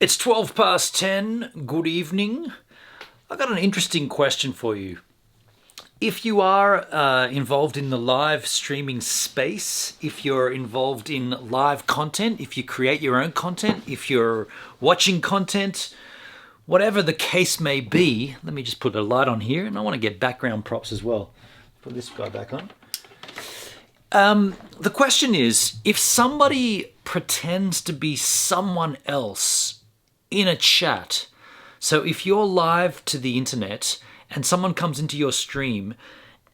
It's 12 past 10. Good evening. I got an interesting question for you. If you are involved in the live streaming space, if you're involved in live content, if you create your own content, if you're watching content, whatever the case may be, let me just put a light on here and I want to get background props as well. Put this guy back on. The question is, if somebody pretends to be someone else in a chat, so if you're live to the internet and someone comes into your stream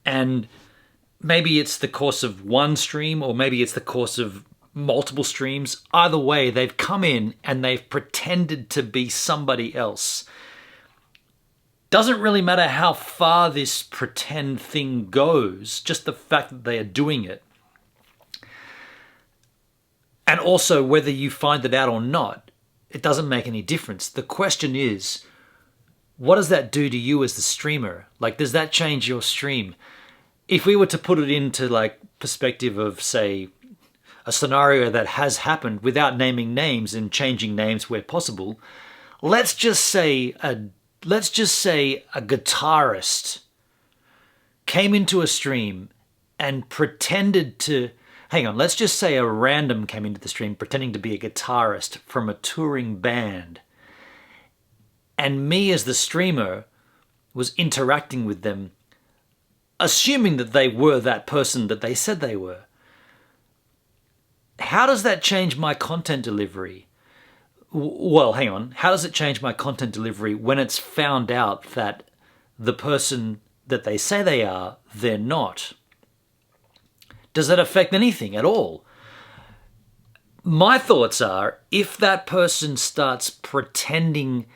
and maybe it's the course of one stream or maybe it's the course of multiple streams, either way, they've come in and they've pretended to be somebody else. Doesn't really matter how far this pretend thing goes, just the fact that they are doing it. And also whether you find it out or not, it doesn't make any difference. The question is, what does that do to you as the streamer? Like, does that change your stream? If we were to put it into like perspective of, say, a scenario that has happened without naming names and changing names where possible, let's just say a guitarist came into a stream and pretended to, let's just say a random came into the stream pretending to be a guitarist from a touring band. And me as the streamer was interacting with them, assuming that they were that person that they said they were. How does that change my content delivery? Well, hang on. How does it change my content delivery when it's found out that the person that they say they are, they're not? Does that affect anything at all? My thoughts are, if that person starts pretending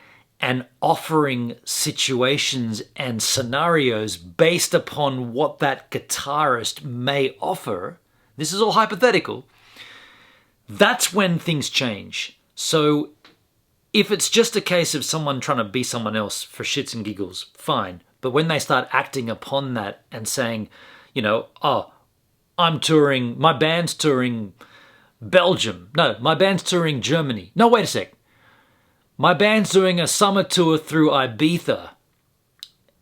and offering situations and scenarios based upon what that guitarist may offer, this is all hypothetical, that's when things change. So if it's just a case of someone trying to be someone else for shits and giggles, fine. But when they start acting upon that and saying, I'm touring, my band's touring Belgium. No, my band's touring Germany. No, wait a sec. My band's doing a summer tour through Ibiza.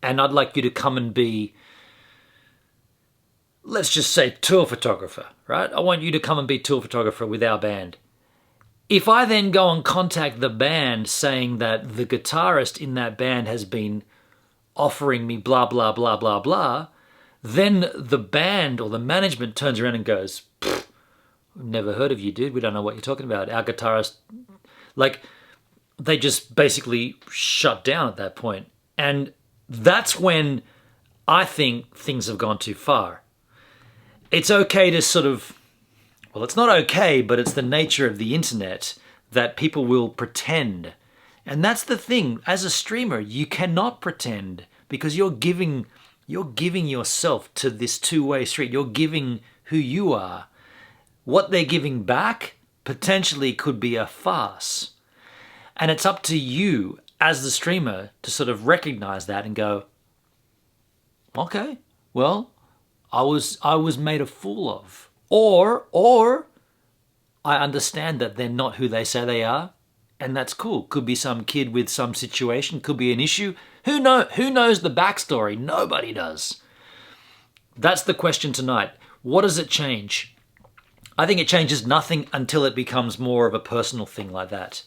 And I'd like you to come and be, let's just say, tour photographer, right? I want you to come and be tour photographer with our band. If I then go and contact the band saying that the guitarist in that band has been offering me blah, blah, blah, blah, blah, then the band or the management turns around and goes, we've never heard of you, dude. We don't know what you're talking about. Our guitarist, they just basically shut down at that point. And that's when I think things have gone too far. It's okay to it's not okay, but it's the nature of the internet that people will pretend. And that's the thing. As a streamer, you cannot pretend because you're giving yourself to this two-way street. You're giving who you are. What they're giving back potentially could be a farce. And it's up to you as the streamer to sort of recognize that and go, okay, well, I was made a fool of. Or I understand that they're not who they say they are, and that's cool. Could be some kid with some situation, could be an issue. Who knows the backstory? Nobody does. That's the question tonight. What does it change? I think it changes nothing until it becomes more of a personal thing like that.